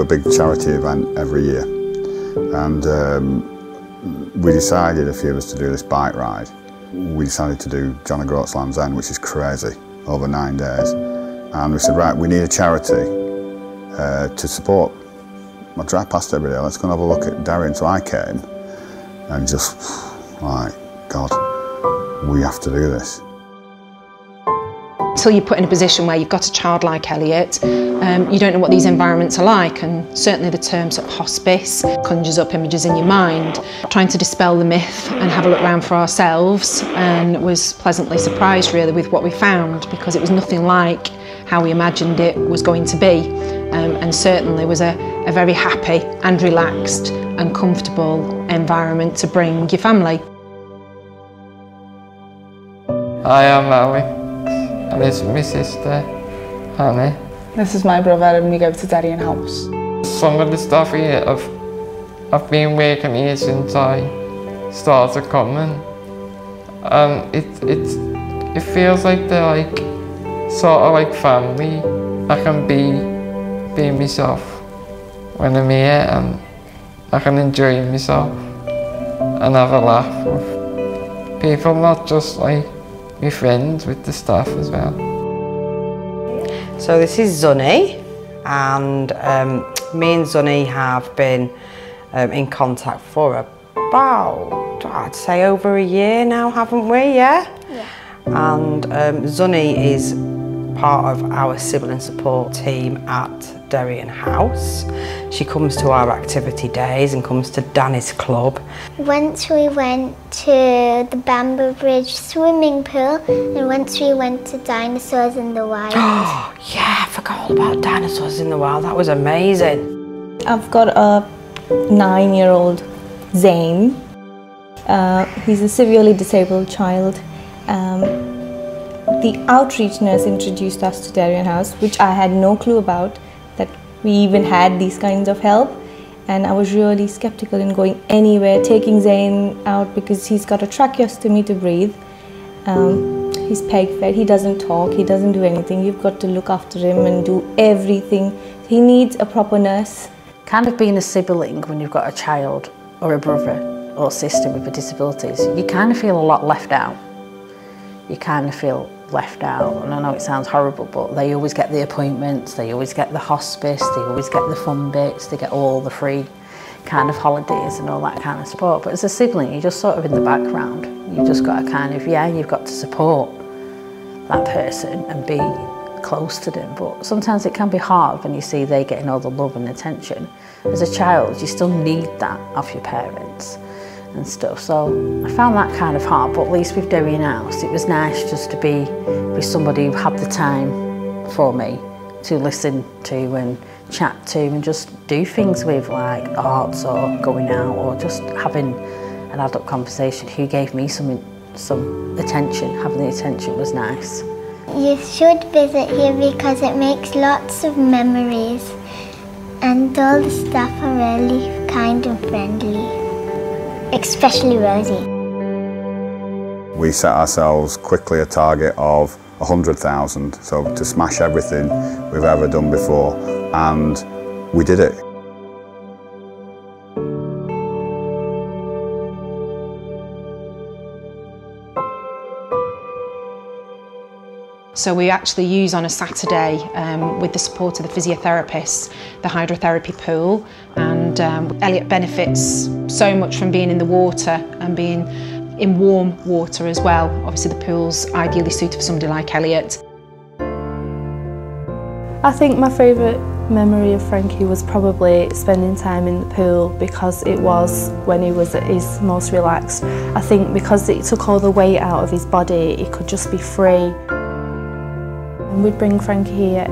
a big charity event every year, and we decided a few of us to do this bike ride. We decided to do John O'Groat's Land's End, which is crazy, over 9 days. And we said, right, we need a charity to support. I drive past every day, let's go and have a look at Derian. So I came and just, like, God, we have to do this. Until you're put in a position where you've got a child like Elliot, you don't know what these environments are like, and certainly the term sort of hospice conjures up images in your mind. Trying to dispel the myth and have a look around for ourselves, and was pleasantly surprised really with what we found, because it was nothing like how we imagined it was going to be, and certainly was a very happy and relaxed and comfortable environment to bring your family. I am Alex, and this is my sister, Annie. This is my brother, and we go to Derian House. Some of the stuff here, I've been working here since I started coming. It feels like they're like, sort of like family. I can be myself when I'm here, and I can enjoy myself and have a laugh with people, not just like my friends, with the staff as well. So this is Zunny, and me and Zunny have been in contact for about, I'd say, over a year now, haven't we? Yeah? Yeah. And Zunny is part of our sibling support team at Derian House. She comes to our activity days and comes to Danny's club. Once we went to the Bamboo Bridge swimming pool, and once we went to Dinosaurs in the Wild. Oh yeah, I forgot all about Dinosaurs in the Wild. That was amazing. I've got a 9-year-old Zane. He's a severely disabled child. The outreach nurse introduced us to Derian House, which I had no clue about, that we even had these kinds of help. And I was really skeptical in going anywhere, taking Zane out because he's got a tracheostomy to breathe. He's peg-fed, he doesn't talk, he doesn't do anything. You've got to look after him and do everything. He needs a proper nurse. Kind of being a sibling when you've got a child or a brother or sister with disabilities, you kind of feel a lot left out. You kind of feel left out, and I know it sounds horrible, but they always get the appointments, they always get the hospice, they always get the fun bits, they get all the free kind of holidays and all that kind of support. But as a sibling, you're just sort of in the background. You've just got to kind of, yeah, you've got to support that person and be close to them, but sometimes it can be hard when you see they getting all the love and attention. As a child, you still need that of your parents and stuff, so I found that kind of hard, but at least with Derian House, it was nice just to be with somebody who had the time for me to listen to and chat to and just do things with, like arts or going out or just having an adult conversation, who gave me some attention. Having the attention was nice. You should visit here because it makes lots of memories, and all the staff are really kind and friendly. Especially Rosie. We set ourselves quickly a target of 100,000, so to smash everything we've ever done before, and we did it. So we actually use on a Saturday, with the support of the physiotherapists, the hydrotherapy pool, and Elliot benefits so much from being in the water and being in warm water as well. Obviously the pool's ideally suited for somebody like Elliot. I think my favourite memory of Frankie was probably spending time in the pool, because it was when he was at his most relaxed. I think because it took all the weight out of his body, he could just be free. And we'd bring Frankie here,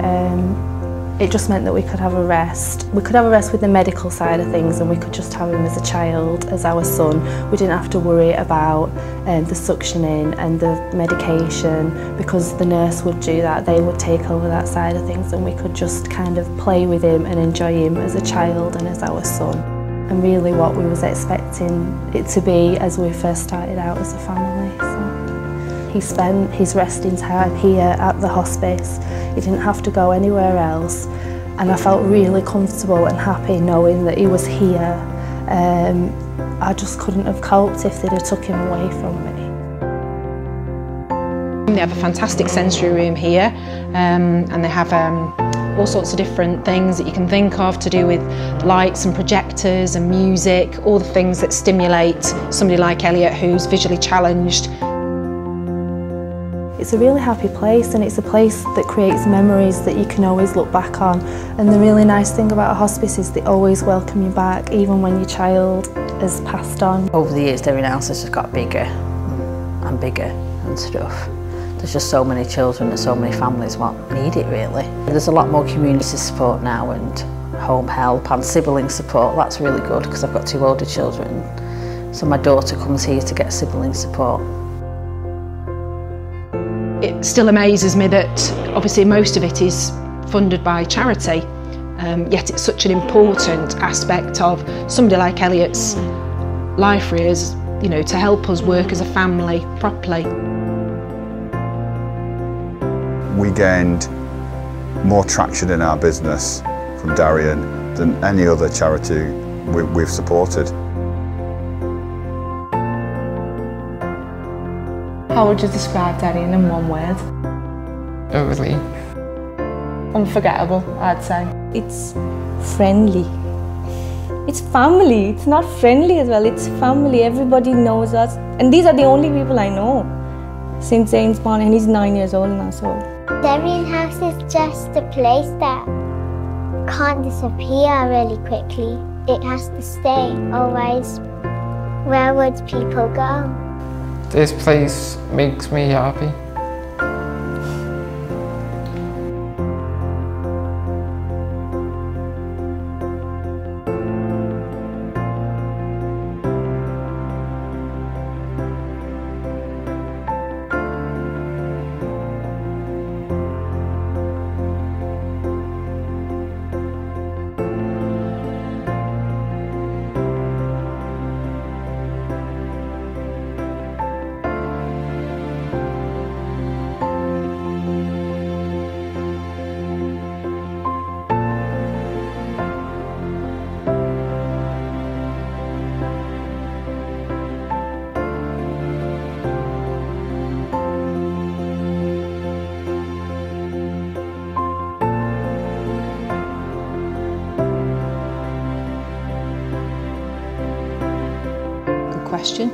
it just meant that we could have a rest. We could have a rest with the medical side of things, and we could just have him as a child, as our son. We didn't have to worry about the suctioning and the medication, because the nurse would do that. They would take over that side of things, and we could just kind of play with him and enjoy him as a child and as our son. And really what we was expecting it to be as we first started out as a family. So. He spent his resting time here at the hospice. He didn't have to go anywhere else. and I felt really comfortable and happy knowing that he was here. I just couldn't have coped if they'd have took him away from me. They have a fantastic sensory room here, and they have all sorts of different things that you can think of to do with lights and projectors and music, all the things that stimulate somebody like Elliot who's visually challenged. It's a really happy place, and it's a place that creates memories that you can always look back on. And the really nice thing about a hospice is they always welcome you back, even when your child has passed on. Over the years, Derian House has just got bigger and bigger and stuff. There's just so many children and so many families what need it really. There's a lot more community support now and home help and sibling support. That's really good because I've got 2 older children. So my daughter comes here to get sibling support. It still amazes me that obviously most of it is funded by charity, yet it's such an important aspect of somebody like Elliot's life really is, you know, to help us work as a family properly. We gained more traction in our business from Derian than any other charity we've supported. How would you describe Derian in one word? A relief. Unforgettable, I'd say. It's friendly. It's family. It's not friendly as well. It's family. Everybody knows us. And these are the only people I know since Zane's born, and he's 9 years old now, so. Derian House is just a place that can't disappear really quickly. It has to stay, otherwise where would people go? This place makes me happy. Question.